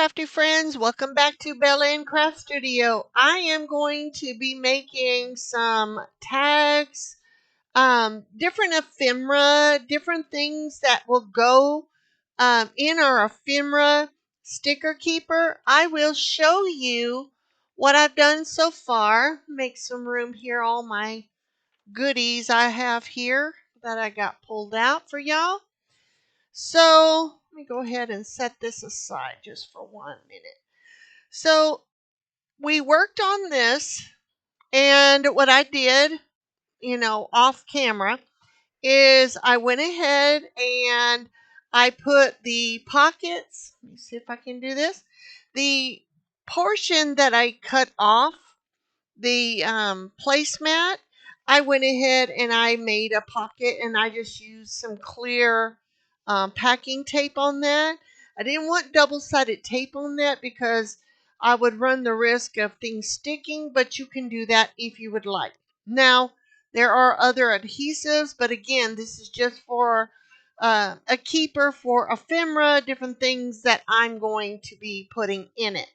crafty friends, welcome back to Bella and Craft Studio. I am going to be making some tags, different ephemera, different things that will go in our ephemera sticker keeper. I will show you what I've done so far. Make some room here, all my goodies I have here that I got pulled out for y'all. So let me go ahead and set this aside just for 1 minute. So we worked on this, and what I did, off camera, is I went ahead and I put the pockets. Let me see if I can do this. The portion that I cut off the placemat, I went ahead and I made a pocket, and I just used some clear packing tape on that. I didn't want double-sided tape on that because I would run the risk of things sticking, but you can do that if you would like. Now, there are other adhesives, but again, this is just for a keeper for ephemera, different things that I'm going to be putting in it.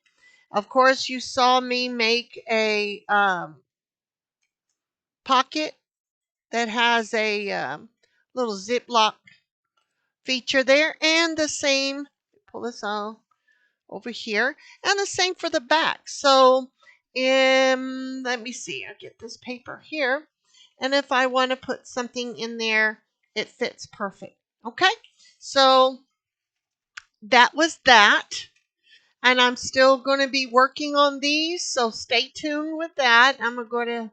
Of course, you saw me make a pocket that has a little Ziploc feature there, and the same, pull this on over here, and the same for the back. So let me see, I'll get this paper here, and if I want to put something in there, it fits perfect. Okay, so that was that. And I'm still going to be working on these, so stay tuned with that. I'm going to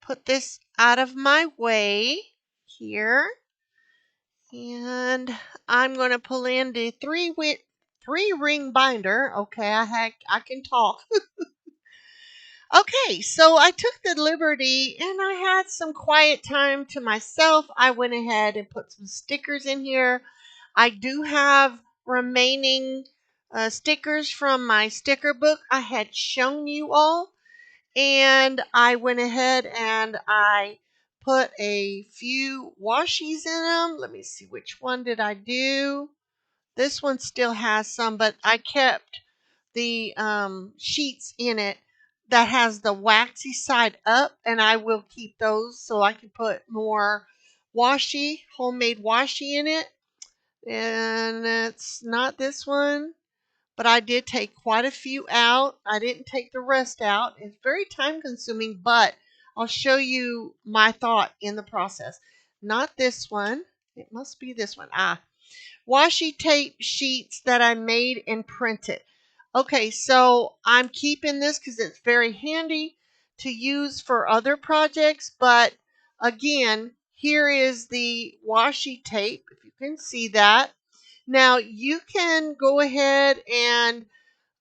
put this out of my way here. And I'm going to pull in the three ring binder. Okay, I can talk. Okay, so I took the liberty and I had some quiet time to myself. I went ahead and put some stickers in here. I do have remaining stickers from my sticker book I had shown you all. And I went ahead and I put a few washies in them. Let me see, which one did I do? This one still has some, but I kept the sheets in it that has the waxy side up, and I will keep those so I can put more homemade washi in it. And it's not this one, but I did take quite a few out. I didn't take the rest out. It's very time consuming, but I'll show you my thought in the process. Not this one. It must be this one. Washi tape sheets that I made and printed. Okay, so I'm keeping this because it's very handy to use for other projects. But again, here is the washi tape, if you can see that. Now you can go ahead and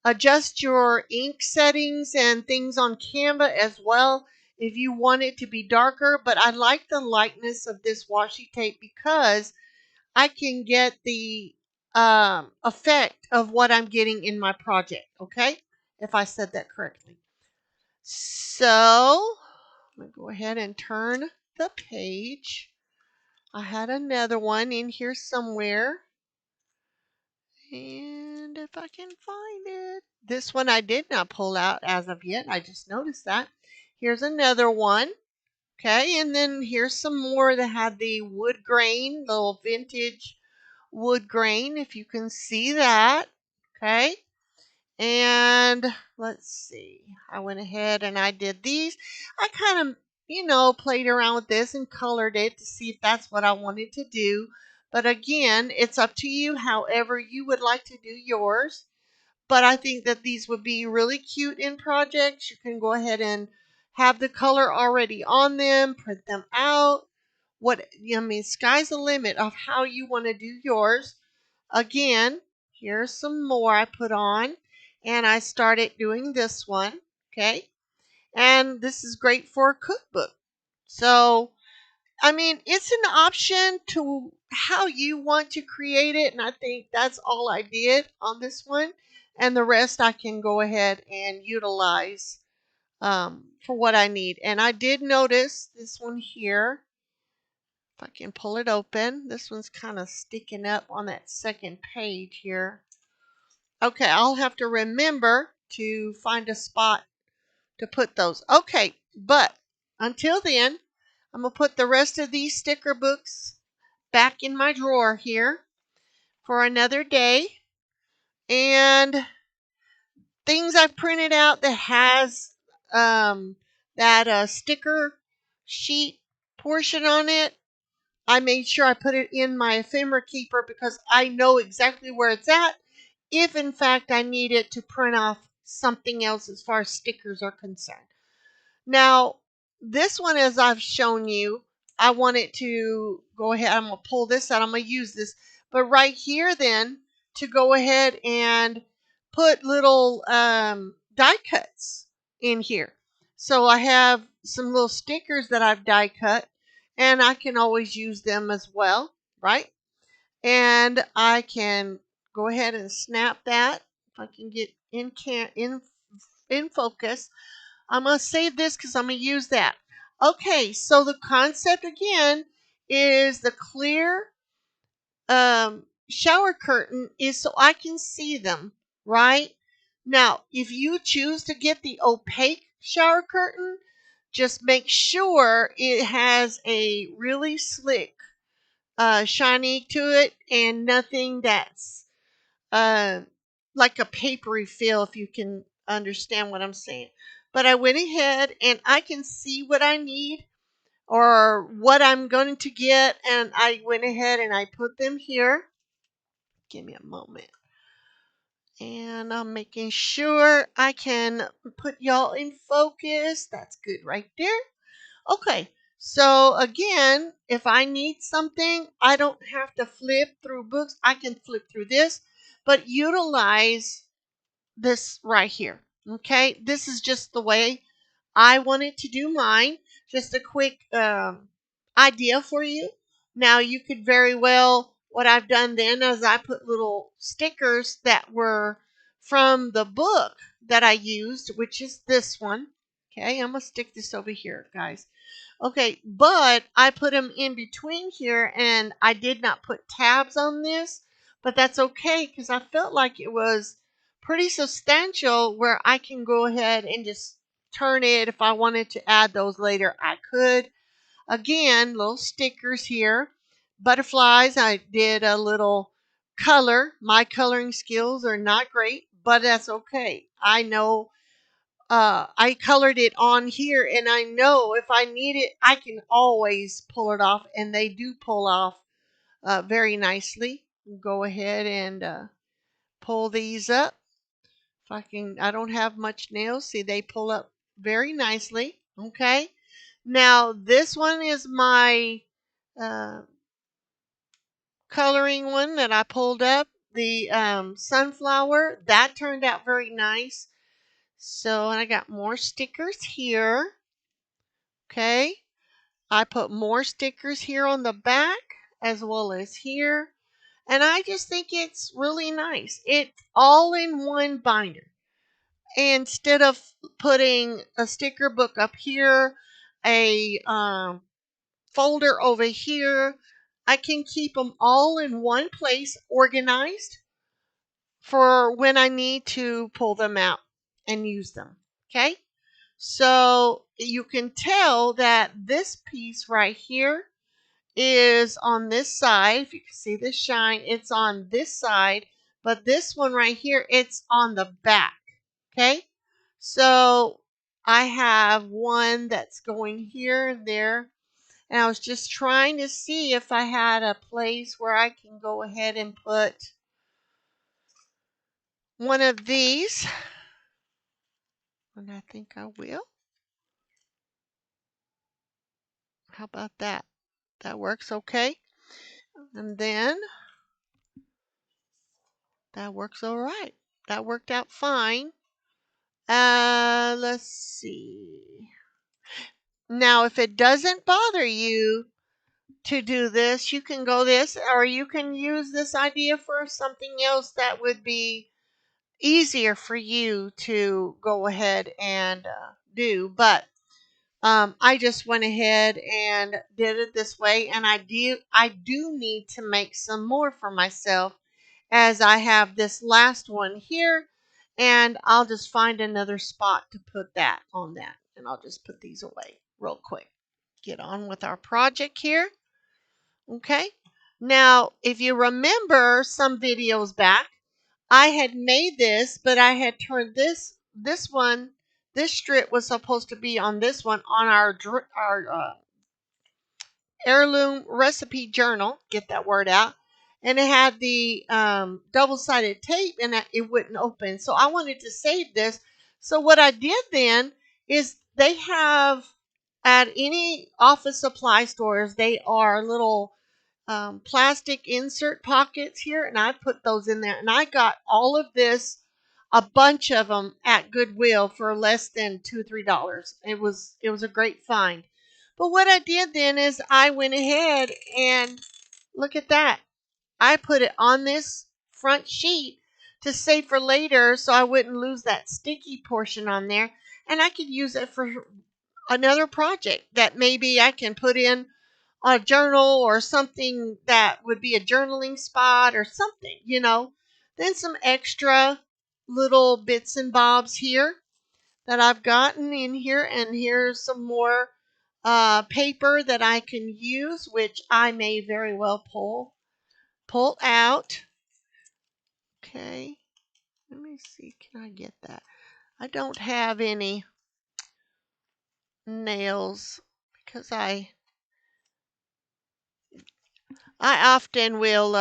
adjust your ink settings and things on Canva as well if you want it to be darker. But I like the lightness of this washi tape because I can get the effect of what I'm getting in my project, okay? If I said that correctly. So, I'm going to go ahead and turn the page. I had another one in here somewhere. And if I can find it. This one I did not pull out as of yet. I just noticed that. Here's another one. Okay, and then here's some more that had the wood grain, little vintage wood grain, if you can see that. Okay, and let's see, I went ahead and I did these. I kind of played around with this and colored it to see if that's what I wanted to do, but again, it's up to you however you would like to do yours. But I think that these would be really cute in projects. You can go ahead and have the color already on them, print them out. Sky's the limit of how you want to do yours. Again, here's some more I put on, and I started doing this one, okay? And this is great for a cookbook. So, it's an option to how you want to create it, and I think that's all I did on this one. And the rest I can go ahead and utilize for what I need. And I did notice this one here. If I can pull it open, this one's kind of sticking up on that second page here. Okay, I'll have to remember to find a spot to put those. Okay, but until then, I'm going to put the rest of these sticker books back in my drawer here for another day. And things I've printed out that has that sticker sheet portion on it, I made sure I put it in my ephemera keeper because I know exactly where it's at if in fact I need it to print off something else as far as stickers are concerned. Now, this one, as I've shown you, I want it to go ahead. I'm going to pull this out. I'm going to use this. But right here, then, to go ahead and put little die cuts in here. So I have some little stickers that I've die cut, and I can always use them as well, right? And I can go ahead and snap that. If I can get in focus. I'm going to save this because I'm going to use that. Okay, so the concept again is the clear shower curtain is so I can see them, right? Now, if you choose to get the opaque shower curtain, just make sure it has a really slick, shiny to it and nothing that's uh, like a papery feel, if you can understand what I'm saying. But I went ahead and I can see what I need or what I'm going to get, and I went ahead and I put them here. Give me a moment. And I'm making sure I can put y'all in focus. That's good right there. Okay, so again, if I need something, I don't have to flip through books. I can flip through this, but utilize this right here. Okay, this is just the way I wanted to do mine. Just a quick idea for you. Now you could very well, what I've done then is I put little stickers that were from the book that I used, which is this one. Okay, I'm going to stick this over here, guys. Okay, but I put them in between here and I did not put tabs on this, but that's okay because I felt like it was pretty substantial where I can go ahead and just turn it. If I wanted to add those later, I could. Again, little stickers here. Butterflies, I did a little color. My coloring skills are not great, but that's okay. I know I colored it on here, and I know if I need it, I can always pull it off, and they do pull off very nicely. Go ahead and pull these up. If I can, I don't have much nails. See, they pull up very nicely. Okay. Now, this one is my uh, coloring one that I pulled up. The sunflower, that turned out very nice. So, and I got more stickers here. Okay. I put more stickers here on the back as well as here. And I just think it's really nice. It's all in one binder. Instead of putting a sticker book up here, a folder over here, I can keep them all in one place organized for when I need to pull them out and use them. Okay? So you can tell that this piece right here is on this side. If you can see the shine, it's on this side. But this one right here, it's on the back. Okay? So I have one that's going here and there. And I was just trying to see if I had a place where I can go ahead and put one of these. And I think I will. How about that? That works okay. And then that works all right. That worked out fine. Let's see. Now, if it doesn't bother you to do this, you can go this, or you can use this idea for something else that would be easier for you to go ahead and do. But I just went ahead and did it this way, and I do need to make some more for myself. as I have this last one here, and I'll just find another spot to put that on that, and I'll just put these away real quick. Get on with our project here. Okay. Now, if you remember some videos back, I had made this, but I had turned this one. This strip was supposed to be on this one on our heirloom recipe journal. Get that word out. And it had the double-sided tape, and it wouldn't open. So I wanted to save this. So what I did then is they have at any office supply stores, they are little plastic insert pockets here, and I put those in there, and I got all of this, a bunch of them at Goodwill for less than $2 or $3. It was a great find. But what I did then is I went ahead and look at that. I put it on this front sheet to save for later, so I wouldn't lose that sticky portion on there, and I could use it for another project that maybe I can put in a journal or something that would be a journaling spot or something, Then some extra little bits and bobs here that I've gotten in here. And here's some more paper that I can use, which I may very well pull out. Okay. Let me see. Can I get that? I don't have any nails because I often will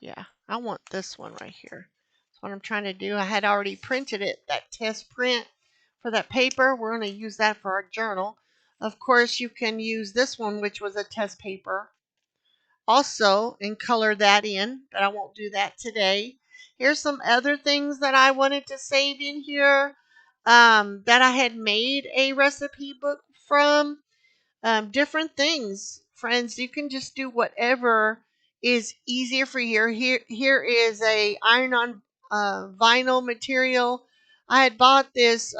yeah, I want this one right here. That's what I'm trying to do. I had already printed it, that test print for that paper. We're going to use that for our journal. Of course, you can use this one, which was a test paper also, and color that in, but I won't do that today. Here's some other things that I wanted to save in here that I had made a recipe book from. Different things, friends. You can just do whatever is easier for you. Here is a iron-on vinyl material. I had bought this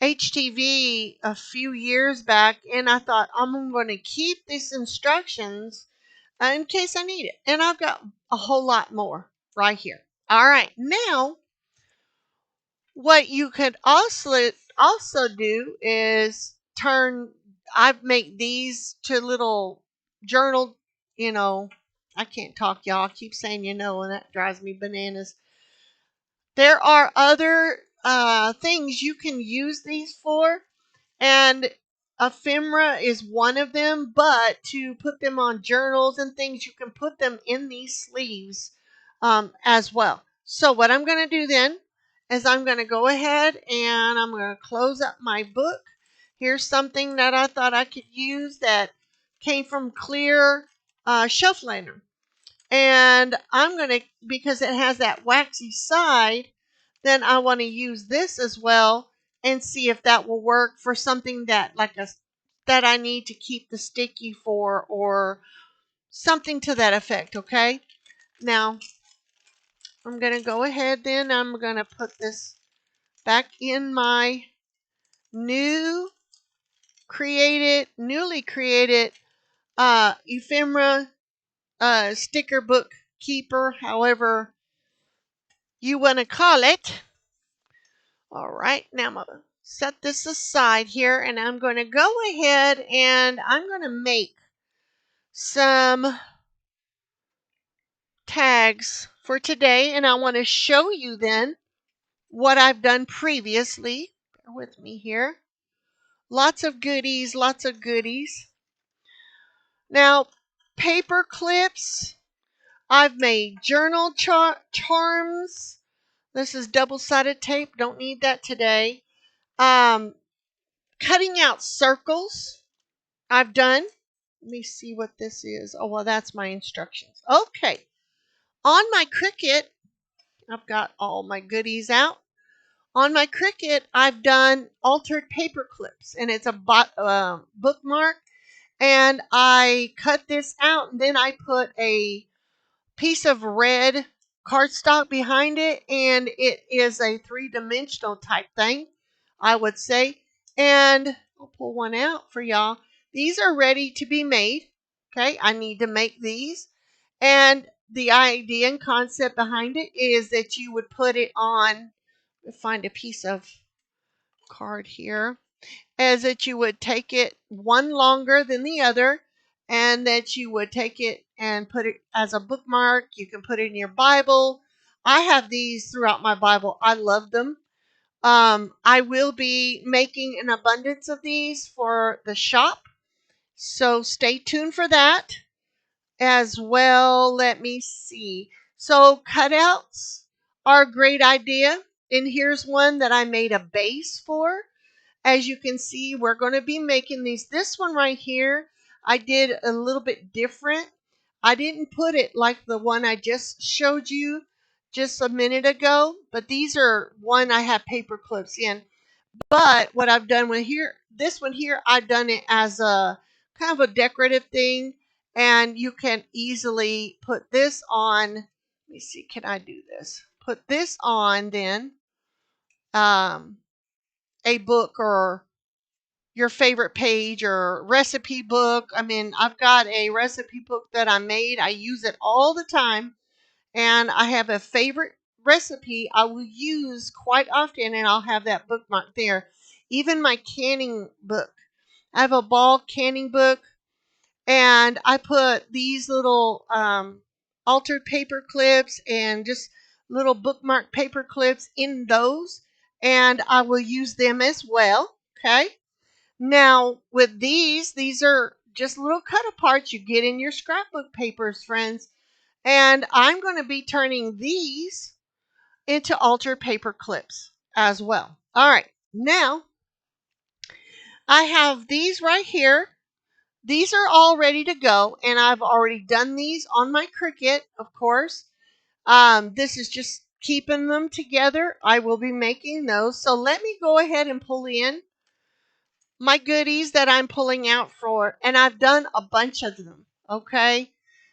HTV a few years back, and I thought I'm going to keep these instructions in case I need it. And I've got a whole lot more right here. All right, now what you could also do is I make these to little journal, I can't talk, y'all. I keep saying, and that drives me bananas. There are other things you can use these for, and ephemera is one of them, but to put them on journals and things, you can put them in these sleeves as well. So what I'm going to do then is I'm going to go ahead and I'm going to close up my book. Here's something that I thought I could use that came from clear shelf liner. And I'm going to, because it has that waxy side, then I want to use this as well and see if that will work for something that that I need to keep the sticky for, or something to that effect. Okay. Now I'm going to go ahead then. I'm going to put this back in my newly created ephemera sticker book keeper, however you want to call it. All right, now I'm going to set this aside here, and I'm going to go ahead and I'm going to make some tags for today, and I want to show you then what I've done previously. Bear with me here. Lots of goodies, lots of goodies. Now, paper clips. I've made journal charms. This is double-sided tape. Don't need that today. Cutting out circles. I've done. Let me see what this is. Oh, well, that's my instructions. Okay. On my Cricut, I've got all my goodies out. On my Cricut, I've done altered paper clips, and it's a bookmark. And I cut this out, and then I put a piece of red cardstock behind it, and it is a three-dimensional type thing, I would say. And I'll pull one out for y'all. These are ready to be made. Okay, I need to make these. And the idea and concept behind it is that you would put it on, find a piece of card here, is that you would take it one longer than the other, and that you would take it and put it as a bookmark. You can put it in your Bible. I have these throughout my Bible. I love them. I will be making an abundance of these for the shop, so stay tuned for that as well. Let me see. So cutouts are a great idea. And here's one that I made a base for. As you can see, we're going to be making these. This one right here, I did a little bit different. I didn't put it like the one I just showed you just a minute ago, but these are one I have paper clips in. But what I've done with here, this one here, I've done it as a kind of a decorative thing, and you can easily put this on. Let me see, can I do this? Put this on then a book or your favorite page or recipe book. I mean, I've got a recipe book that I made. I use it all the time, and I have a favorite recipe I will use quite often, and I'll have that bookmark there. Even my canning book. I have a ball canning book, and I put these little altered paper clips and just little bookmark paper clips in those, and I will use them as well. Okay. Now, with these are just little cut aparts you get in your scrapbook papers, friends. And I'm going to be turning these into altered paper clips as well. All right, now I have these right here. These are all ready to go, and I've already done these on my Cricut, of course. This is just keeping them together. I will be making those. So let me go ahead and pull in my goodies that I'm pulling out for, and I've done a bunch of them. Okay.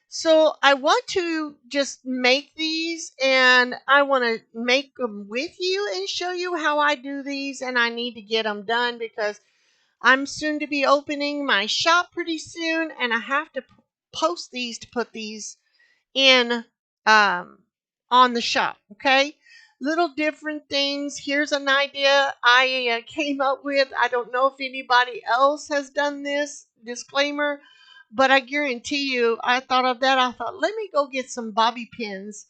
So I want to just make these, and I want to make them with you and show you how I do these, and I need to get them done because I'm soon to be opening my shop pretty soon, and I have to post these to put these in on the shop. Okay, little different things. Here's an idea I came up with. I don't know if anybody else has done this. Disclaimer, but I guarantee you, I thought of that. I thought, let me go get some bobby pins,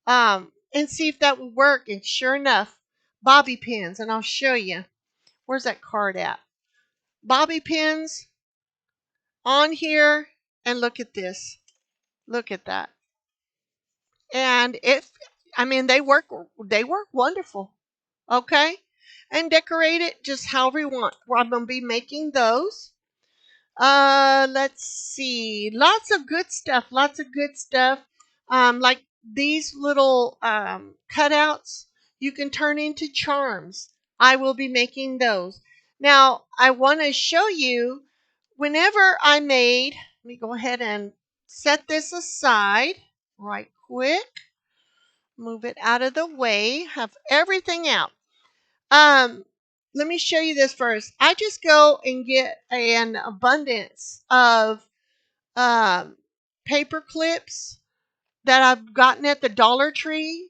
and see if that would work. And sure enough, bobby pins, and I'll show you. Where's that card at? Bobby pins on here, and look at this. Look at that. And if I mean they work wonderful. Okay? And decorate it just however you want. Well, I'm gonna be making those. Let's see. Lots of good stuff. Like these little cutouts you can turn into charms. I will be making those. Now, I want to show you whenever I made, let me go ahead and set this aside right quick. Move it out of the way. Have everything out. Um, Let me show you this first. I just go and get an abundance of um, paper clips that I've gotten at the Dollar Tree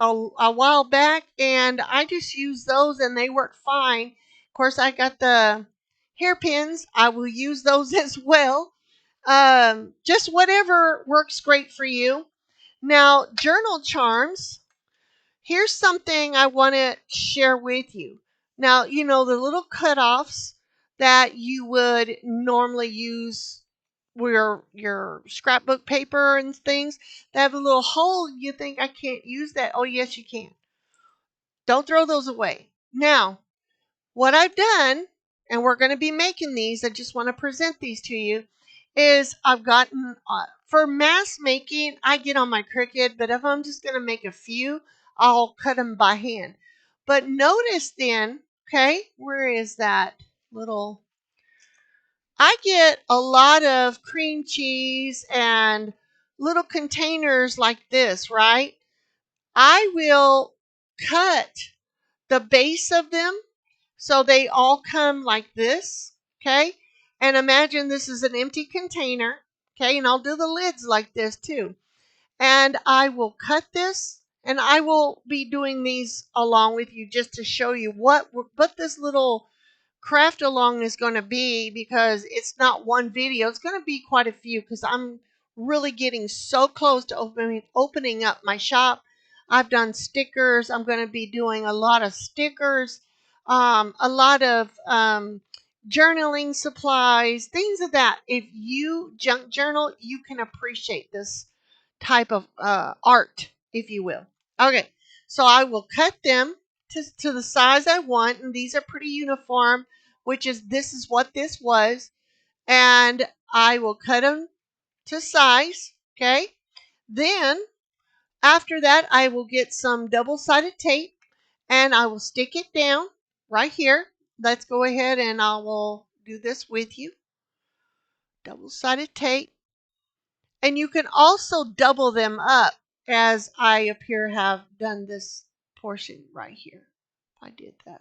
a while back, and I just use those, and they work fine. Of course, I got the hairpins. I will use those as well. Just whatever works great for you. Now, journal charms. Here's something I want to share with you. Now, you know the little cutoffs that you would normally use your scrapbook paper and things that have a little hole. You think I can't use that? Oh, yes, you can. Don't throw those away. Now, what I've done, and we're going to be making these, I just want to present these to you, is I've gotten, for mass making, I get on my Cricut, but if I'm just going to make a few, I'll cut them by hand. But notice then, okay, where is that little, I get a lot of cream cheese and little containers like this, right? I will cut the base of them so they all come like this, okay? And imagine this is an empty container, Okay, and I'll do the lids like this too. And I will cut this, and I will be doing these along with you just to show you what this little craft along is going to be, because it's not one video. It's going to be quite a few, because I'm really getting so close to opening up my shop. I've done stickers. I'm going to be doing a lot of stickers, a lot of journaling supplies, things of that. If you junk journal, you can appreciate this type of art, if you will. Okay, so I will cut them to the size I want, and these are pretty uniform, which is this is what this was, and I will cut them to size. Okay, then after that I will get some double-sided tape, and I will stick it down right here. Let's go ahead and I will do this with you. Double-sided tape. And you can also double them up, as I up here have done this portion right here. I did that.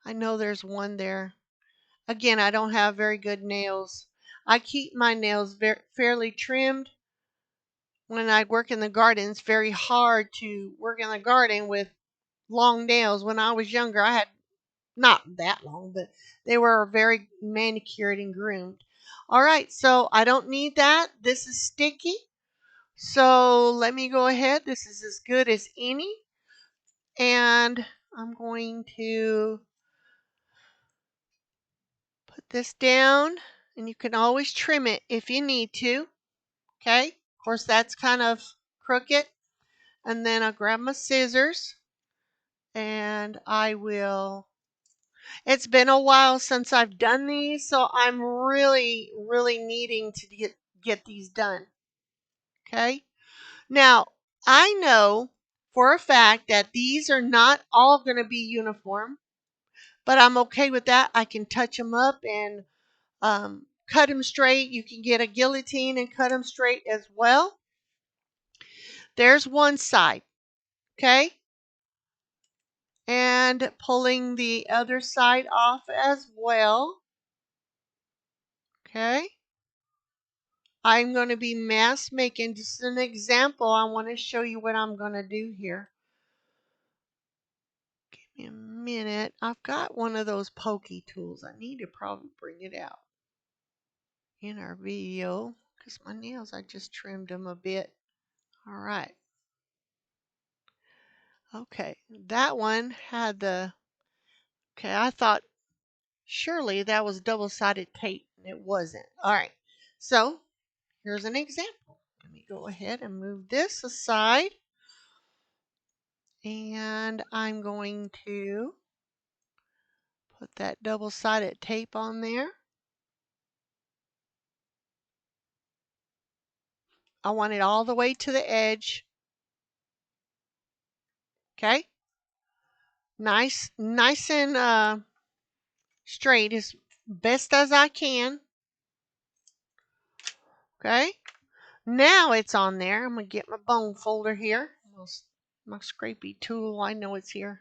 I know there's one there. Again, I don't have very good nails. I keep my nails fairly trimmed. When I work in the garden, it's very hard to work in the garden with long nails. When I was younger, I had not that long, but they were very manicured and groomed. All right, so I don't need that. This is sticky. So let me go ahead. This is as good as any. And I'm going to put this down. And you can always trim it if you need to. Okay. Of course, that's kind of crooked. And then I'll grab my scissors. And I will. It's been a while since I've done these, so I'm really, really needing to get these done. Okay. Now, I know for a fact that these are not all going to be uniform, but I'm okay with that. I can touch them up and cut them straight. You can get a guillotine and cut them straight as well. There's one side, okay? And pulling the other side off as well, okay? I'm going to be mass making just an example. I want to show you what I'm going to do here. Give me a minute. I've got one of those pokey tools. I need to probably bring it out in our video, because my nails, I just trimmed them a bit. All right. Okay, that one had the, okay, I thought surely that was double-sided tape, and it wasn't. All right, so here's an example. Let me go ahead and move this aside, and I'm going to put that double-sided tape on there. I want it all the way to the edge. Okay, nice and straight as best as I can. Okay, now it's on there. I'm going to get my bone folder here. My scrapey tool. I know it's here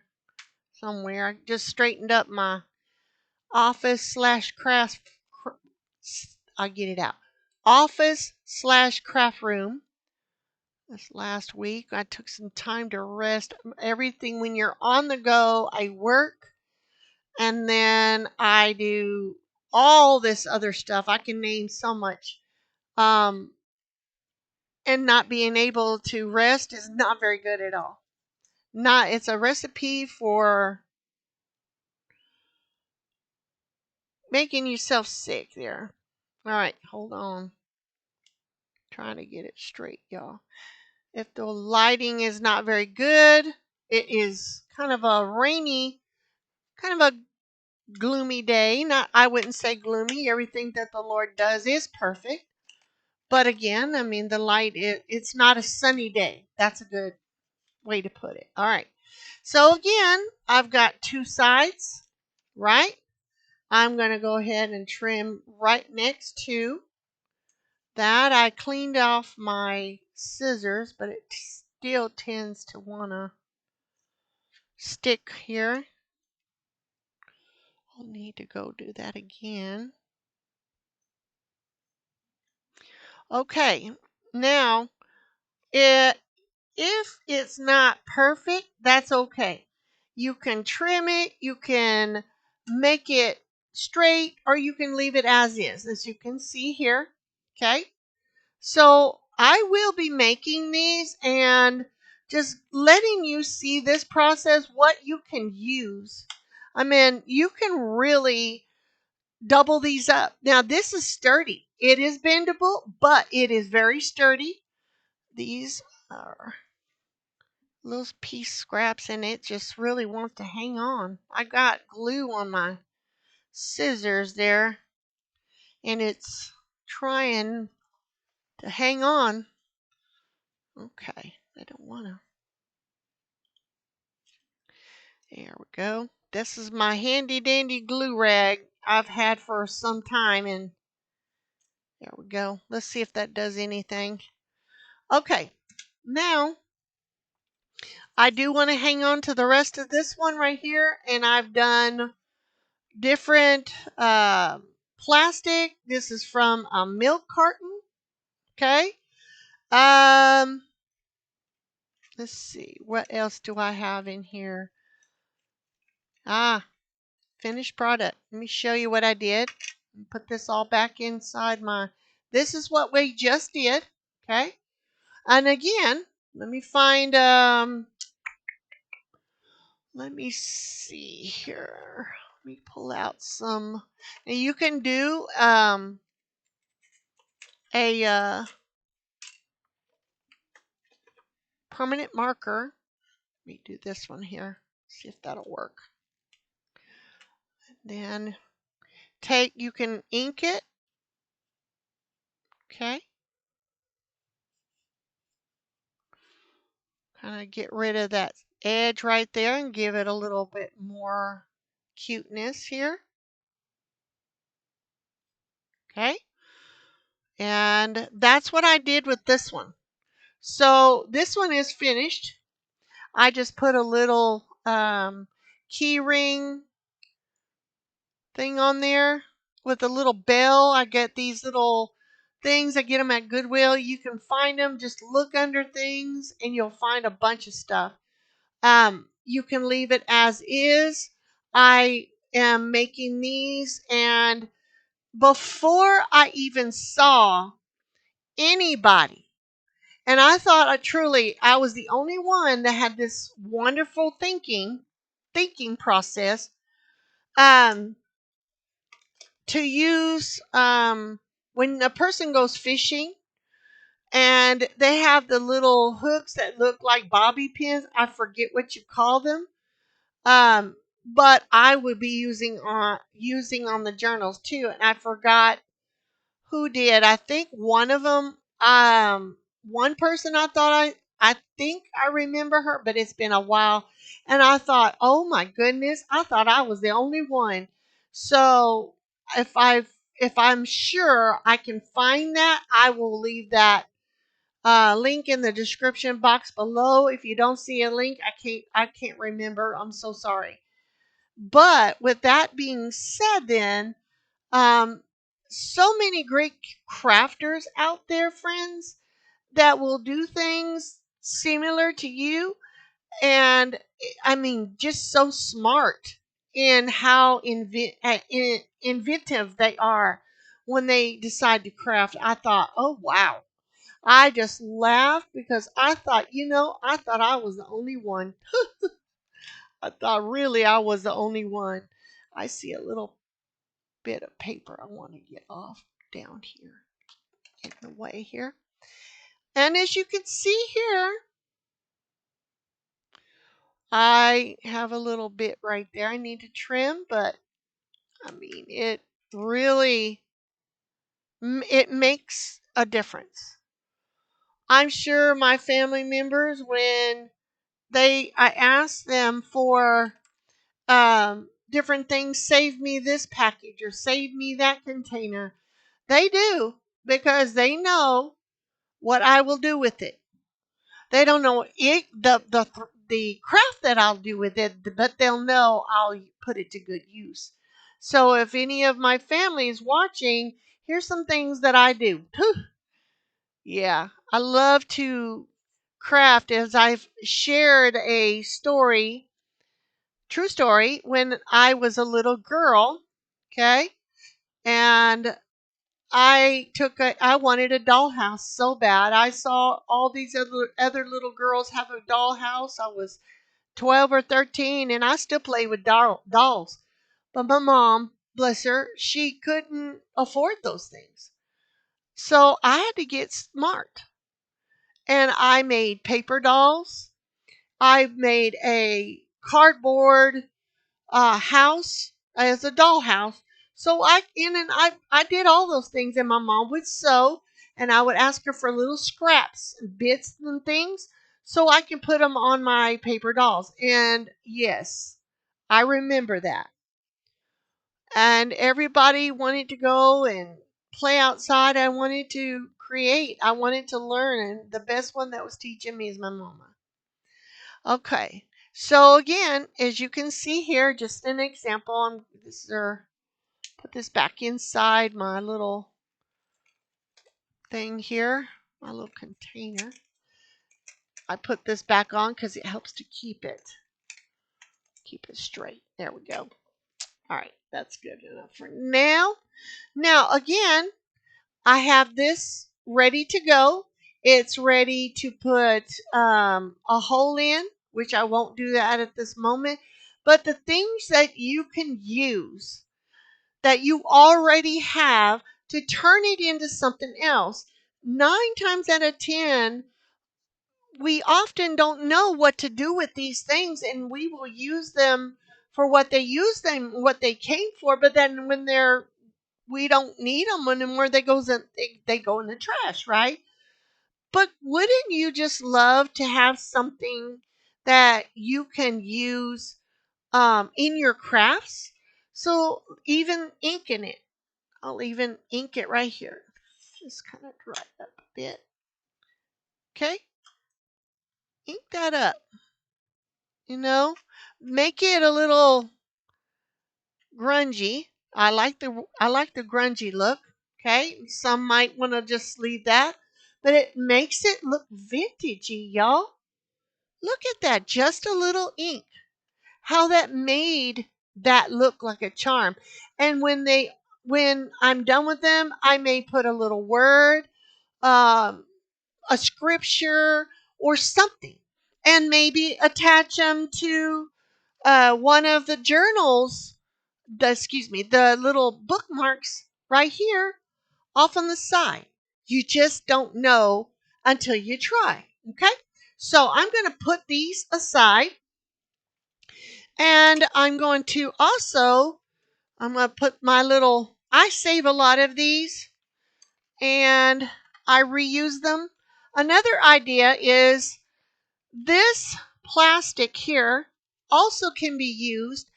somewhere. I just straightened up my office slash craft. I get it out. Office slash craft room. This last week, I took some time to rest. Everything, when you're on the go, I work, and then I do all this other stuff. I can name so much. And not being able to rest is not very good at all. It's a recipe for making yourself sick there. All right, hold on. Trying to get it straight, y'all. If the lighting is not very good, it is kind of a rainy, kind of a gloomy day. Not, I wouldn't say gloomy. Everything that the Lord does is perfect. But again, I mean, the light, it's not a sunny day. That's a good way to put it. All right. So again, I've got two sides, right? I'm going to go ahead and trim right next to that. I cleaned off my scissors, but it still tends to want to stick here. I'll need to go do that again. Okay, now it if it's not perfect, that's okay. You can trim it, you can make it straight, or you can leave it as you can see here. Okay, so I will be making these and just letting you see this process, what you can use. I mean, you can really double these up. Now, this is sturdy. It is bendable, but it is very sturdy. These are little piece scraps, and it just really wants to hang on. I got glue on my scissors there, and it's trying to hang on. Okay, I don't want to. There we go. This is my handy dandy glue rag I've had for some time, and there we go. Let's see if that does anything. Okay, now I do want to hang on to the rest of this one right here, and I've done different plastic. This is from a milk carton. Okay. Um, let's see. What else do I have in here? Ah, finished product. Let me show you what I did. Put this all back inside my. This is what we just did. Okay. And again, let me find. Let me see here. Let me pull out some. And you can do a permanent marker. Let me do this one here. See if that'll work. Then you can ink it. Okay. Kind of get rid of that edge right there and give it a little bit more cuteness here. Okay. And that's what I did with this one. So this one is finished. I just put a little key ring thing on there with a little bell. I get these little things. I get them at Goodwill. You can find them. Just look under things and you'll find a bunch of stuff. You can leave it as is. I am making these, and before I even saw anybody, and I thought I was the only one that had this wonderful thinking process um, to use when a person goes fishing and they have the little hooks that look like bobby pins. I forget what you call them. Um, but I would be using on the journals too, and I forgot who did. I think one of them. One person I think I remember her, but it's been a while, and I thought, oh my goodness, I thought I was the only one. So if I if I'm sure I can find that, I will leave that link in the description box below. If you don't see a link, I can't remember. I'm so sorry. But with that being said, then um, so many great crafters out there, friends, that will do things similar to you, and I mean, just so smart in how inventive they are when they decide to craft. I thought, oh wow. I just laughed because I thought I was the only one. I thought really I was the only one. I see a little bit of paper I want to get off down here in the way here. And as you can see here, I have a little bit right there I need to trim, but I mean, really, it makes a difference. I'm sure my family members, when I asked them for different things, save me this package or save me that container, they do, because they know what I will do with it. They don't know the craft that I'll do with it, but they'll know I'll put it to good use. So if any of my family is watching, here's some things that I do. Yeah, I love to craft, as I've shared a story, true story, when I was a little girl. Okay. And I wanted a dollhouse so bad. I saw all these other little girls have a dollhouse. I was 12 or 13 and I still play with dolls. But my mom, bless her, she couldn't afford those things. So I had to get smart. And I made paper dolls. I made a cardboard house as a dollhouse. So I did all those things, and my mom would sew, and I would ask her for little scraps, and bits, and things, so I can put them on my paper dolls. And yes, I remember that. And everybody wanted to go and play outside. I wanted to create. I wanted to learn, and the best one that was teaching me is my mama. Okay. So again, as you can see here, just an example. Put this back inside my little thing here, my little container. I put this back on because it helps to keep it straight. There we go. All right, that's good enough for now. Now again, I have this ready to go. It's ready to put a hole in, which I won't do that at this moment. But the things that you can use that you already have to turn it into something else, 9 times out of 10, we often don't know what to do with these things and we will use them for what they came for, but then when we don't need them anymore, they go in the trash, right? But wouldn't you just love to have something that you can use in your crafts? So even ink in it. I'll even ink it right here. Just kind of dry it up a bit. Okay? Ink that up. You know? Make it a little grungy. I like the grungy look. Okay? Some might want to just leave that. But it makes it look vintagey, y'all. Look at that. Just a little ink. How that made that look like a charm. And when I'm done with them, I may put a little word, um, a scripture, or something, and maybe attach them to one of the journals. The little bookmarks right here off on the side. You just don't know until you try. Okay, so I'm going to put these aside, and I'm going to put my little. I save a lot of these and I reuse them. Another idea is this plastic here also can be used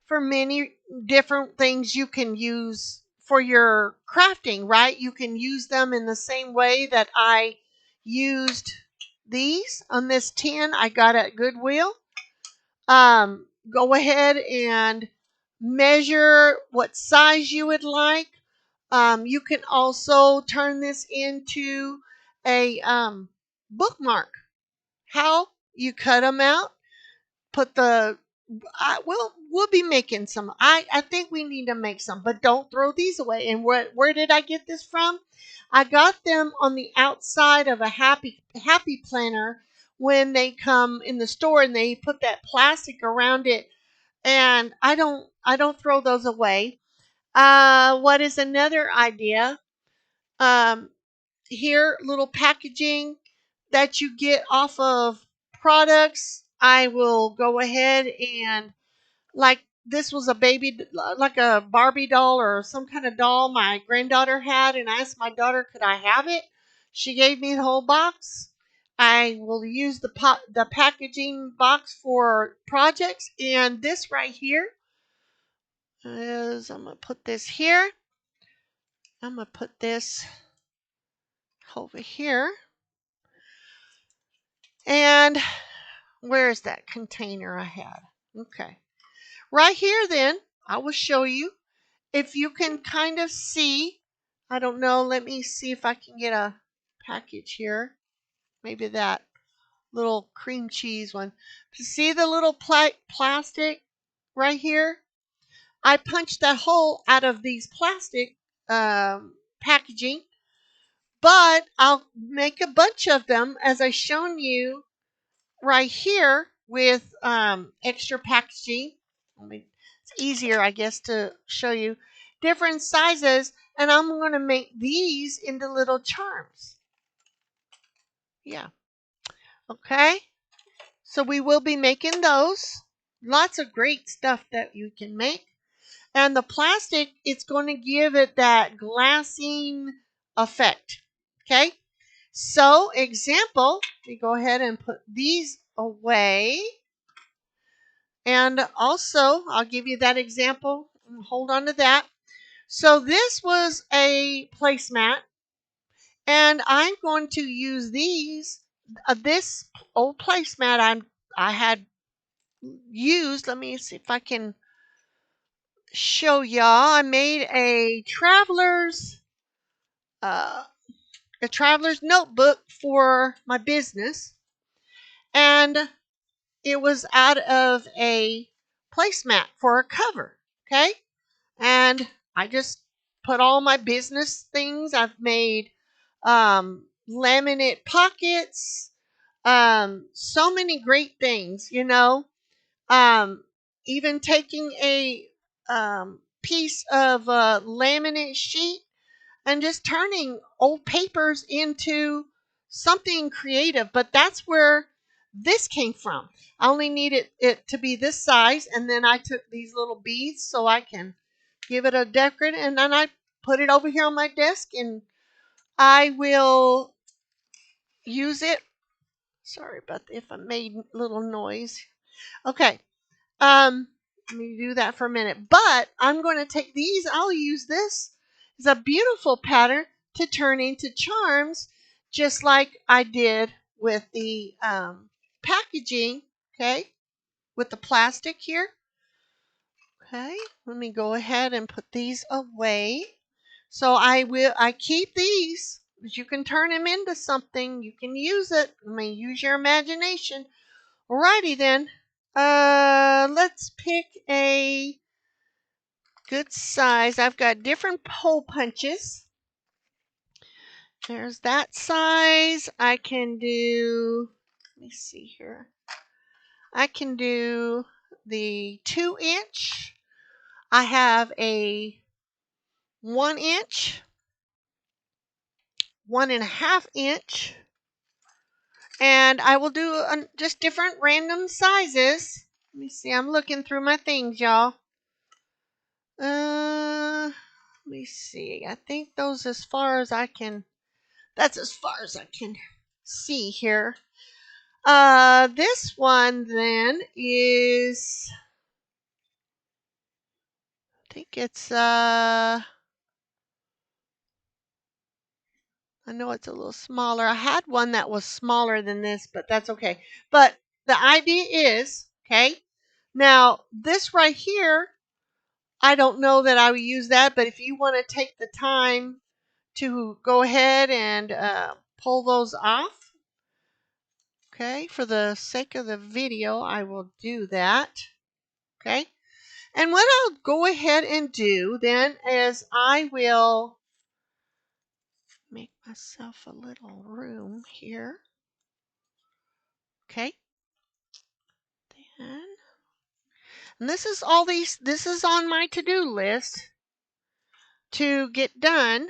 for many different things. You can use for your crafting, right? You can use them in the same way that I used these on this tin I got at Goodwill. Go ahead and measure what size you would like. You can also turn this into a bookmark. How? You cut them out, put we'll be making some. I think we need to make some, but don't throw these away. And where did I get this from? I got them on the outside of a happy planner when they come in the store and they put that plastic around it, and I don't throw those away. What is another idea? Um, Here, little packaging that you get off of products. I will go ahead and, like, this was a like a Barbie doll or some kind of doll my granddaughter had, and I asked my daughter, could I have it? She gave me the whole box. I will use the packaging box for projects, and this right here is, I'm going to put this here. I'm going to put this over here. And where's that container I had? Okay. Right here, then, I will show you. If you can kind of see, I don't know, let me see if I can get a package here. Maybe that little cream cheese one. See the little plastic right here? I punched that hole out of these plastic packaging, but I'll make a bunch of them as I shown you right here with extra packaging. It's easier, I guess, to show you different sizes, and I'm going to make these into little charms. Yeah. Okay. So we will be making those. Lots of great stuff that you can make. And the plastic, it's going to give it that glassing effect. Okay. So example, we go ahead and put these away. And also, I'll give you that example. Hold on to that. So this was a placemat. And I'm going to use these, this old placemat I had used. Let me see if I can show y'all. I made uh, a traveler's notebook for my business, and it was out of a placemat for a cover. Okay, and I just put all my business things. I've made laminate pockets, so many great things, even taking a piece of laminate sheet and just turning old papers into something creative. But that's where this came from. I only needed it to be this size, and then I took these little beads so I can give it a decorative, and then I put it over here on my desk, and I will use it. Sorry about if I made a little noise. Okay. Let me do that for a minute. But I'm going to take these. I'll use this as a beautiful pattern to turn into charms, just like I did with the packaging. Okay, with the plastic here. Okay, let me go ahead and put these away. So I keep these. You can turn them into something. You can use it. Use your imagination. Alrighty then. Let's pick a good size. I've got different hole punches. There's that size. I can do, let me see here. I can do the 2-inch. I have a 1-inch, 1.5-inch, and I will do just different random sizes. Let me see. I'm looking through my things, y'all. Let me see. I think those as far as I can. That's as far as I can see here. This one then is. I think it's I know it's a little smaller. I had one that was smaller than this, but that's okay. But the idea is, okay. Now this right here, I don't know that I would use that, but if you want to take the time to go ahead and pull those off. Okay, for the sake of the video, I will do that. Okay, and what I'll go ahead and do then is I will make myself a little room here. Okay, and this is this is on my to-do list to get done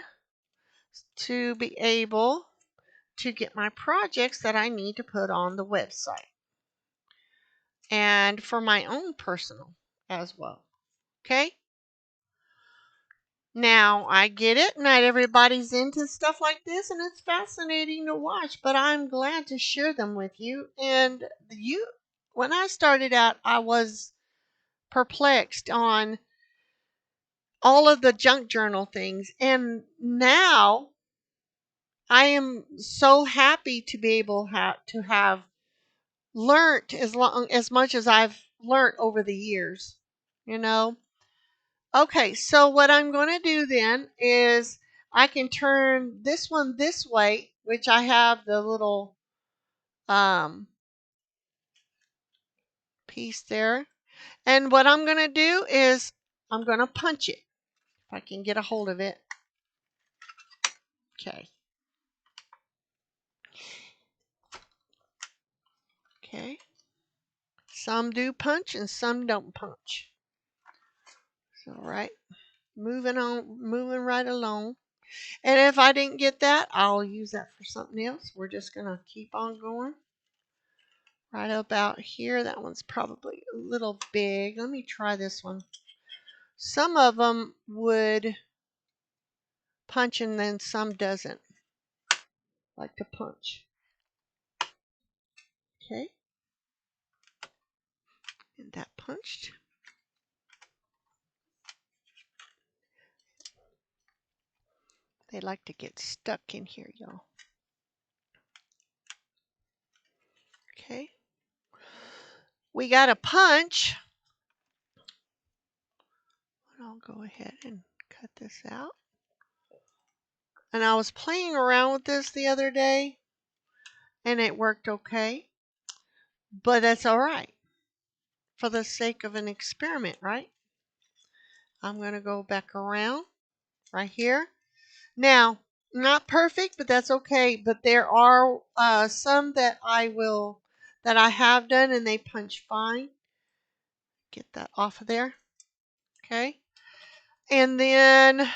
to be able to get my projects that I need to put on the website. And for my own personal as well. Okay? Now, I get it. Not everybody's into stuff like this, and it's fascinating to watch, but I'm glad to share them with you. And when I started out, I was perplexed on all of the junk journal things. And now I am so happy to be able to have learned as much as I've learned over the years, you know. Okay, so what I'm going to do then is I can turn this one this way. which I have the little piece there. And what I'm going to do is I'm going to punch it. If I can get a hold of it. Okay. Okay. Some do punch and some don't punch. So, right. Moving right along. And if I didn't get that, I'll use that for something else. We're just going to keep on going. Right about here. That one's probably a little big. Let me try this one. Some of them would punch and then some doesn't like to punch. Okay. And that punched. They like to get stuck in here, y'all. Okay. We got a punch. I'll go ahead and cut this out. And I was playing around with this the other day, and it worked okay. But that's all right. For the sake of an experiment, right? I'm going to go back around right here. Now, not perfect, but that's okay. But there are some that I have done, and they punch fine. Get that off of there. Okay. And then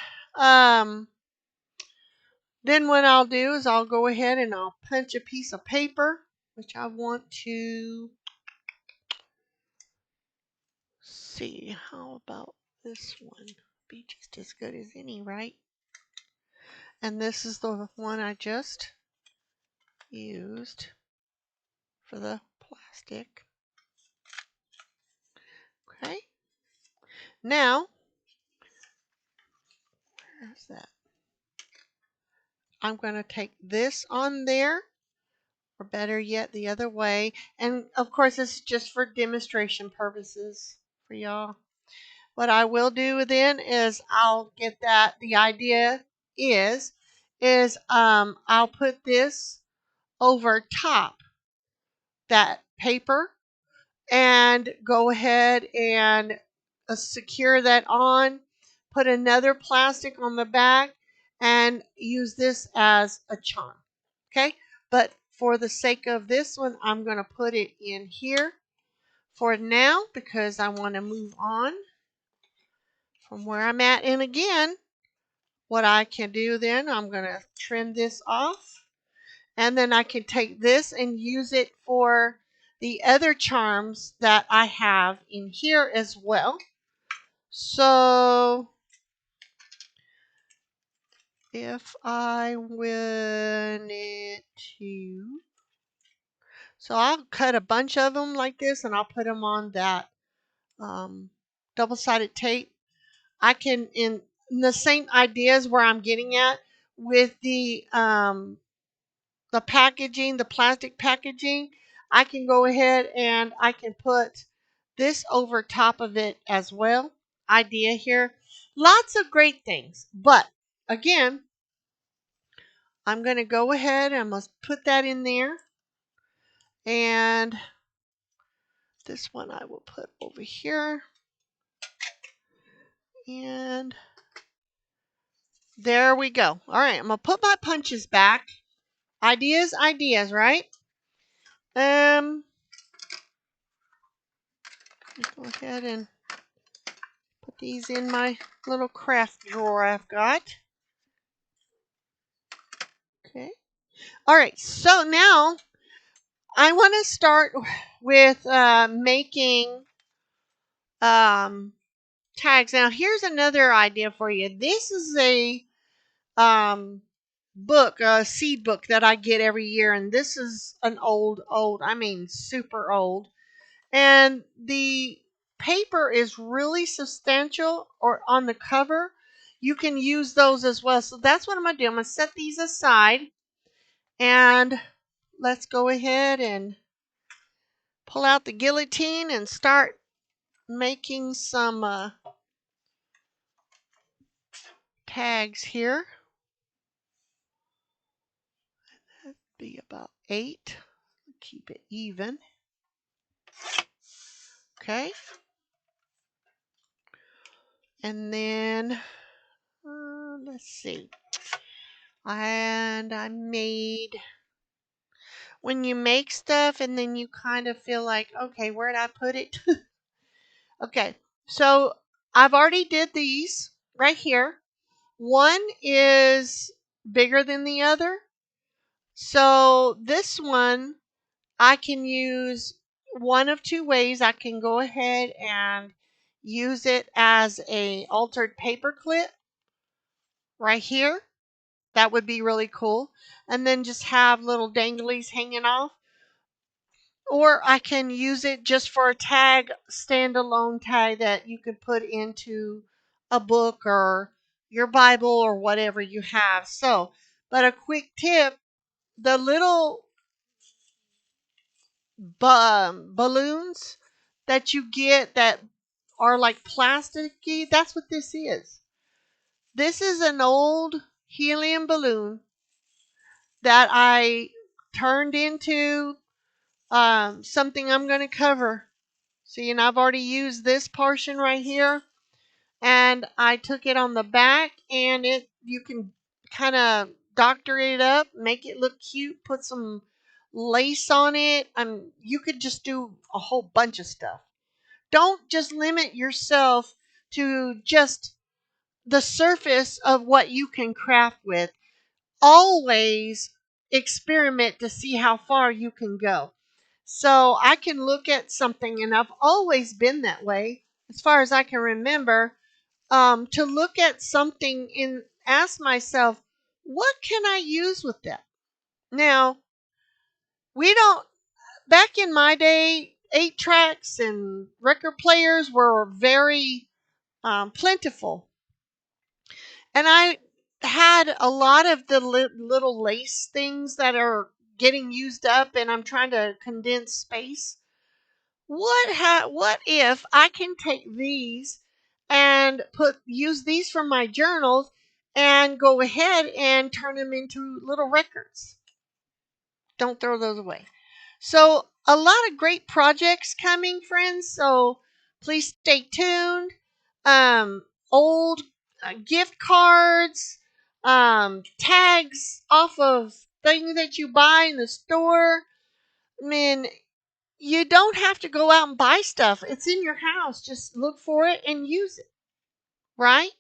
what I'll do is I'll go ahead and I'll punch a piece of paper, which I want to see. How about this one? Be just as good as any, right? And this is the one I just used for the plastic. Okay. Now, where's that? I'm going to take this on there, or better yet, the other way. And of course, this is just for demonstration purposes for y'all. What I will do then is I'll get that. The idea is I'll put this over top that paper and go ahead and secure that on, put another plastic on the back, and use this as a charm. Okay, but for the sake of this one, I'm going to put it in here for now because I want to move on from where I'm at. And again, what I can do then, I'm going to trim this off, and then I can take this and use it for the other charms that I have in here as well. So if I wanted to, so I'll cut a bunch of them like this and I'll put them on that double-sided tape. I can, in the same ideas where I'm getting at with the packaging, the plastic packaging, I can go ahead and I can put this over top of it as well. Idea here. Lots of great things. But again, I'm going to go ahead and I must put that in there. And this one I will put over here. And there we go. All right, I'm going to put my punches back. Ideas, right? Go ahead and put these in my little craft drawer I've got. Okay. All right, so now I want to start with making tags. Now, here's another idea for you. This is a book, a seed book that I get every year, and this is an old, I mean super old. And the paper is really substantial, or on the cover. You can use those as well. So that's what I'm going to do. I'm going to set these aside, and let's go ahead and pull out the guillotine and start making some tags here. be about 8. Keep it even. Okay. And then, let's see. And I made, when you make stuff and then you kind of feel like, okay, where'd I put it? Okay, so I've already did these right here. One is bigger than the other. So this one, I can use one of two ways. I can go ahead and use it as a altered paper clip right here. That would be really cool. And then just have little danglies hanging off. Or I can use it just for a tag, standalone tag that you could put into a book or your Bible or whatever you have. So, but a quick tip, the little balloons that you get that are like plasticky, that's what this is. This is an old helium balloon that I turned into something I'm going to cover. See, and I've already used this portion right here, and I took it on the back, and you can kind of doctor it up, make it look cute, put some lace on it, and you could just do a whole bunch of stuff. Don't just limit yourself to just the surface of what you can craft with. Always experiment to see how far you can go. So I can look at something, and I've always been that way, as far as I can remember, to look at something and ask myself, what can I use with that? Now, we don't, back in my day, 8 tracks and record players were very plentiful. And I had a lot of the little lace things that are getting used up, and I'm trying to condense space. What if I can take these and use these for my journals and go ahead and turn them into little records? Don't throw those away. So a lot of great projects coming, friends. So please stay tuned. Old gift cards, tags off of things that you buy in the store. I mean, you don't have to go out and buy stuff. It's in your house. Just look for it and use it. Right?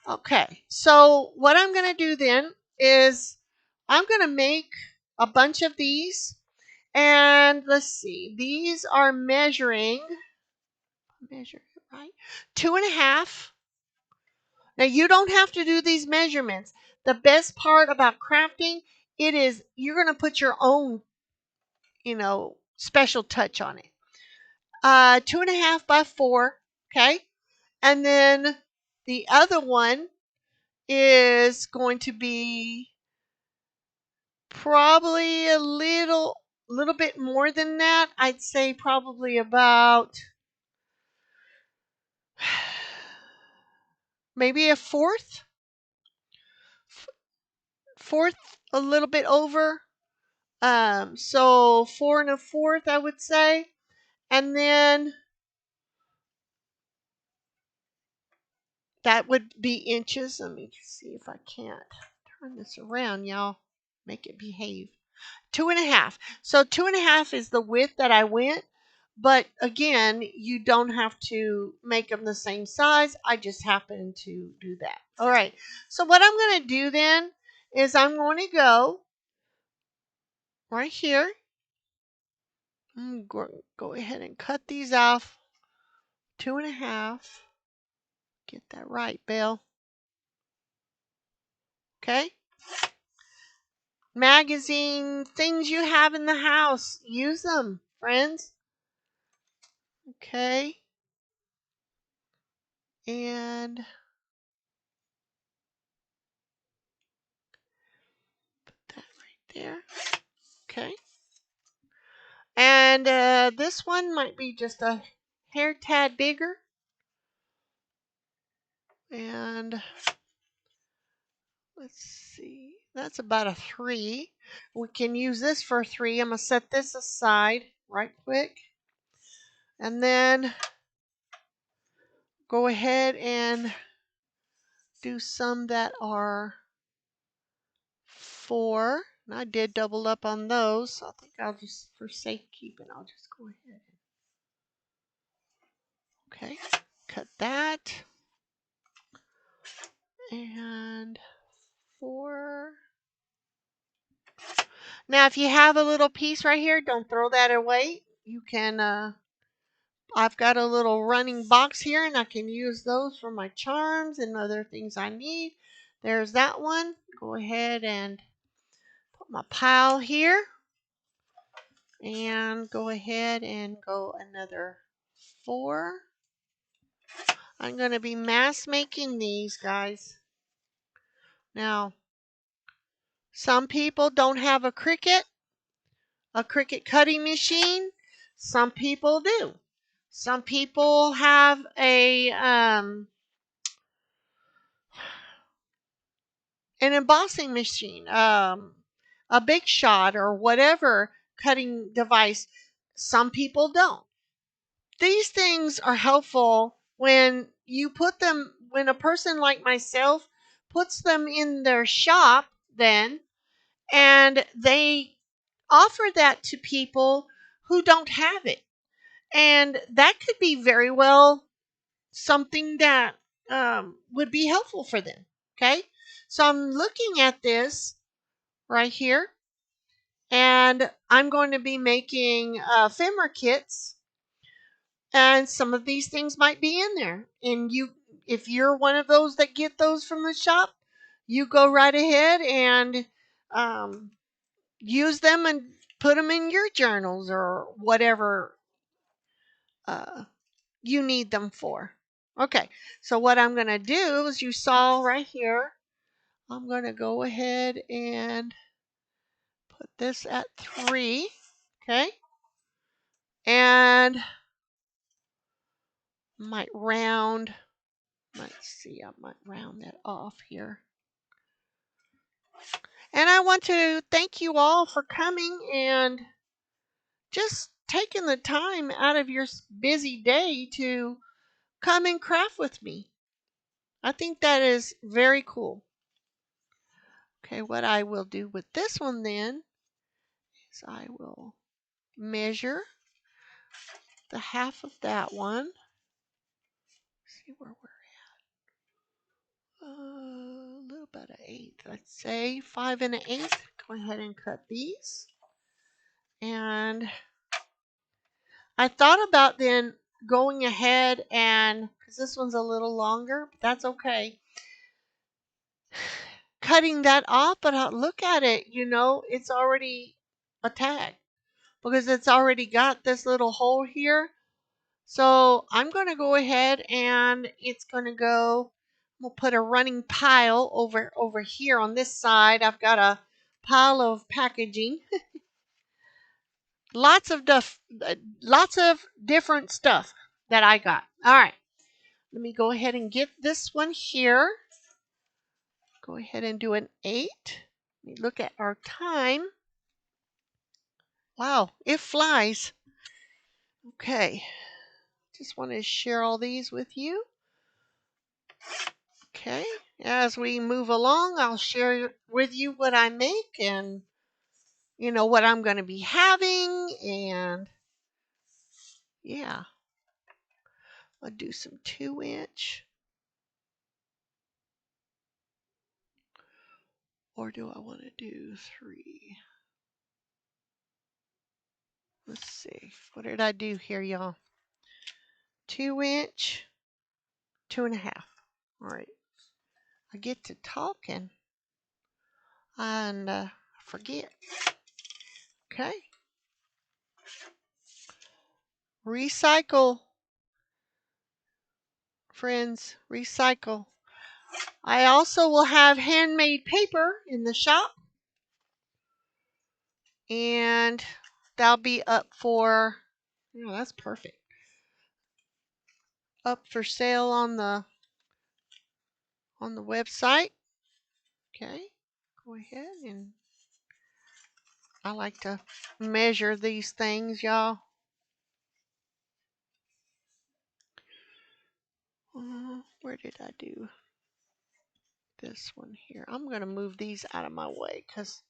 Okay. So what I'm going to do then is I'm going to make a bunch of these. And let's see. These are measuring, measure it right, 2.5. Now you don't have to do these measurements. The best part about crafting, it is you're going to put your own, special touch on it. 2.5 by 4. Okay. And then the other one is going to be probably a little bit more than that. I'd say probably about maybe a fourth, a little bit over. So 4 1/4, I would say. And then that would be inches. Let me see if I can't turn this around, y'all. Make it behave. 2.5. So 2.5 is the width that I went. But again, you don't have to make them the same size. I just happen to do that. All right. So what I'm going to do then is I'm going to go right here. I'm going to go ahead and cut these off. 2.5. Get that right, Bill. Okay. Magazine, things you have in the house. Use them, friends. Okay. And put that right there. Okay. And this one might be just a hair tad bigger. And let's see. That's about a 3. We can use this for a 3. I'm going to set this aside right quick. And then go ahead and do some that are 4. And I did double up on those. So I think I'll just, for safekeeping, I'll just go ahead. Okay, cut that. And 4. Now, if you have a little piece right here, don't throw that away. You can, I've got a little running box here, and I can use those for my charms and other things I need. There's that one. Go ahead and put my pile here. And go ahead and go another 4. I'm going to be mass making these, guys. Now, some people don't have a Cricut cutting machine. Some people do. Some people have an embossing machine, a big shot or whatever cutting device. Some people don't. These things are helpful when you put them, when a person like myself puts them in their shop then, and they offer that to people who don't have it. And that could be very well something that would be helpful for them. Okay. So I'm looking at this right here, and I'm going to be making ephemera kits, and some of these things might be in there. And if you're one of those that get those from the shop, you go right ahead and um, use them and put them in your journals or whatever uh, you need them for. Okay, so what I'm going to do is, you saw right here, I'm going to go ahead and put this at 3. Okay, and might round, let's see, I might round that off here. And I want to thank you all for coming and just taking the time out of your busy day to come and craft with me. I think that is very cool. Okay, what I will do with this one then is I will measure the half of that one. See where we're at. A little bit of 1/8. Let's say 5 1/8. Go ahead and cut these. And I thought about then going ahead and, because this one's a little longer, but that's okay, cutting that off, but I look at it, it's already a tag because it's already got this little hole here. So I'm going to go ahead and it's going to go, we'll put a running pile over here on this side. I've got a pile of packaging. Lots of different stuff that I got. All right. Let me go ahead and get this one here. Go ahead and do an 8. Let me look at our time. Wow, it flies. Okay. Just want to share all these with you. Okay. As we move along, I'll share with you what I make and, what I'm going to be having. And yeah, I'll do some 2-inch. Or do I want to do 3? Let's see. What did I do here, y'all? 2-inch, 2.5. All right. I get to talking and forget. Okay. Recycle, friends. Recycle. I also will have handmade paper in the shop. And that'll be up for, that's perfect. Up for sale on the website. Okay. go ahead and I like to measure these things, y'all. Where did I do this one here? I'm going to move these out of my way because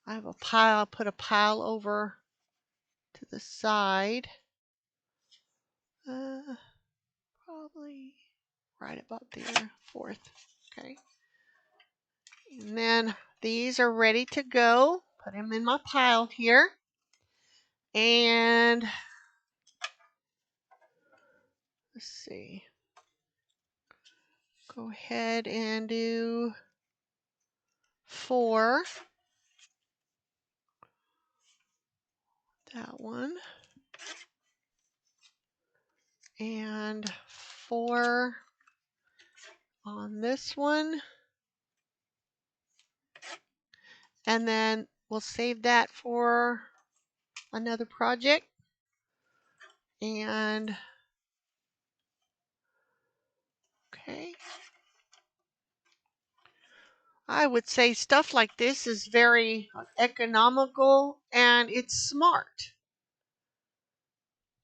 I have a pile. I'll put a pile over to the side. Probably right about there, fourth. Okay. And then these are ready to go. Put them in my pile here. And let's see. Go ahead and do 4. That one. And 4 on this one. And then we'll save that for another project. And okay. I would say stuff like this is very economical and it's smart.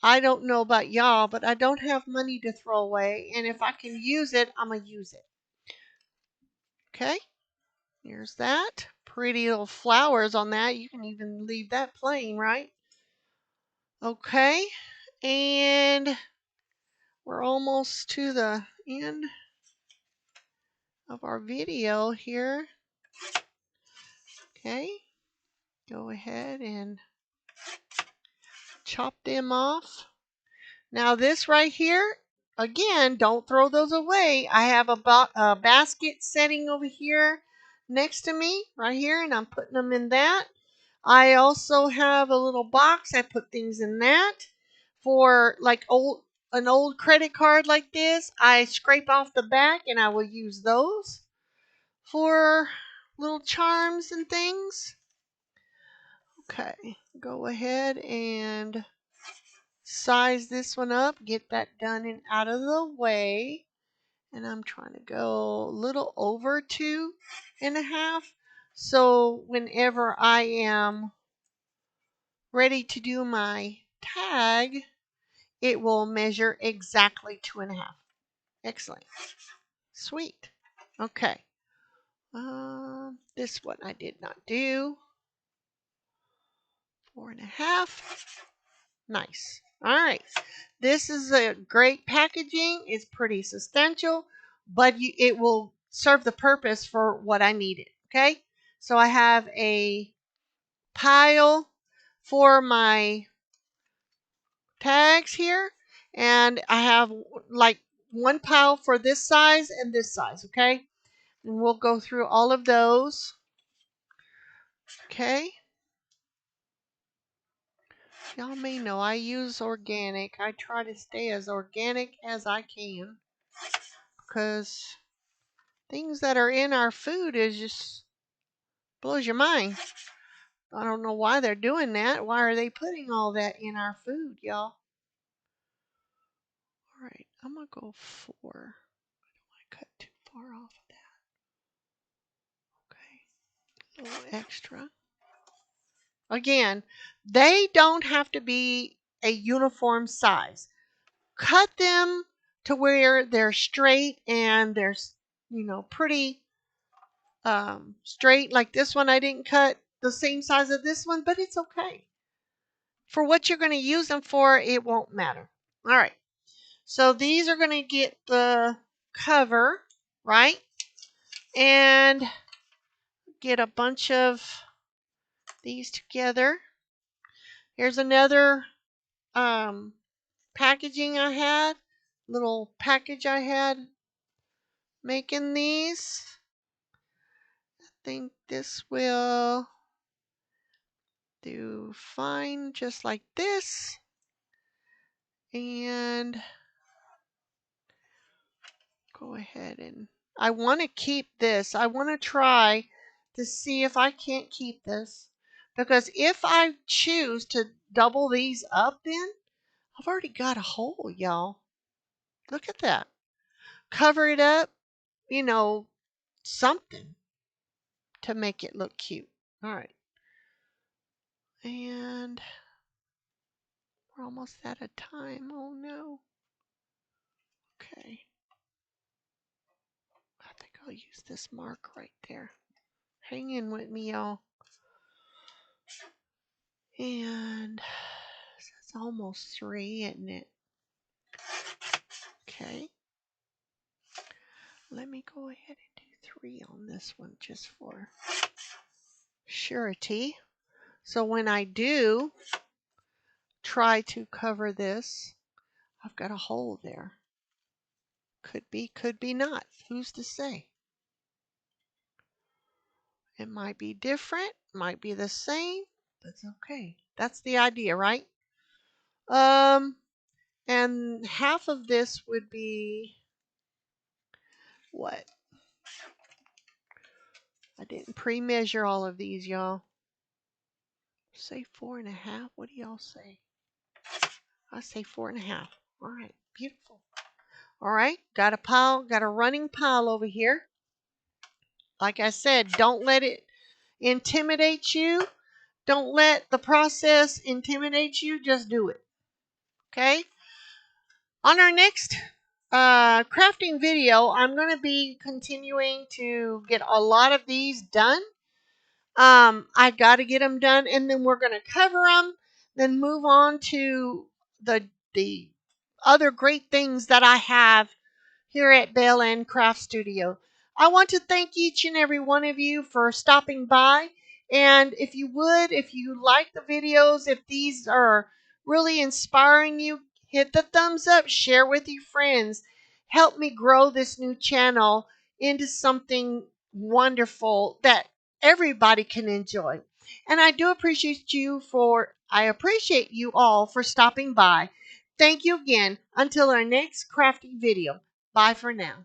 I don't know about y'all, but I don't have money to throw away. And if I can use it, I'm going to use it. Okay. Here's that. Pretty little flowers on that. You can even leave that plain, right? Okay. And we're almost to the end of our video here. Okay. Go ahead and chop them off. Now this right here, again, don't throw those away. I have a basket setting over here next to me right here, and I'm putting them in that. I also have a little box. I put things in that for like an old credit card like this. I scrape off the back and I will use those for little charms and things. Okay, go ahead and size this one up, get that done and out of the way. And I'm trying to go a little over 2.5. So whenever I am ready to do my tag, it will measure exactly 2.5. Excellent. Sweet. Okay. This one I did not do. 4.5. Nice. All right. This is a great packaging. It's pretty substantial, but it will serve the purpose for what I needed. Okay. So I have a pile for my tags here, and I have like one pile for this size and this size. Okay. And we'll go through all of those. Okay. Y'all may know I use organic. I try to stay as organic as I can because things that are in our food is just blows your mind. I don't know why they're doing that. Why are they putting all that in our food, y'all? All right, I'm going to go 4. I don't want to cut too far off of that. Okay, a little extra. Again, they don't have to be a uniform size. Cut them to where they're straight and they're, pretty straight. Like this one, I didn't cut the same size as this one, but it's okay. For what you're going to use them for, it won't matter. All right. So these are going to get the cover, right? And get a bunch of these together. Here's another packaging I had. Little package I had making these. I think this will do fine just like this. And go ahead and I want to keep this. I want to try to see if I can't keep this. Because if I choose to double these up then, I've already got a hole, y'all. Look at that. Cover it up, something. to make it look cute. All right. And we're almost out of time. Oh no. Okay. I think I'll use this mark right there. Hang in with me, y'all. And it's almost 3, isn't it? Okay. Let me go ahead and do 3 on this one just for surety. So when I do try to cover this, I've got a hole there. Could be not. Who's to say? It might be different, might be the same. That's okay. That's the idea, right? And half of this would be what? I didn't pre-measure all of these, y'all. Say 4.5. What do y'all say? I say 4.5. All right, beautiful. All right, got a running pile over here. Like I said, don't let it intimidate you. Don't let the process intimidate you. Just do it. Okay? On our next crafting video, I'm going to be continuing to get a lot of these done. I got to get them done, and then we're going to cover them, then move on to the other great things that I have here at Bell and Craft Studio. I want to thank each and every one of you for stopping by. And if you like the videos, if these are really inspiring you, hit the thumbs up, share with your friends. Help me grow this new channel into something wonderful that everybody can enjoy. And I appreciate you all for stopping by. Thank you again. Until our next crafting video. Bye for now.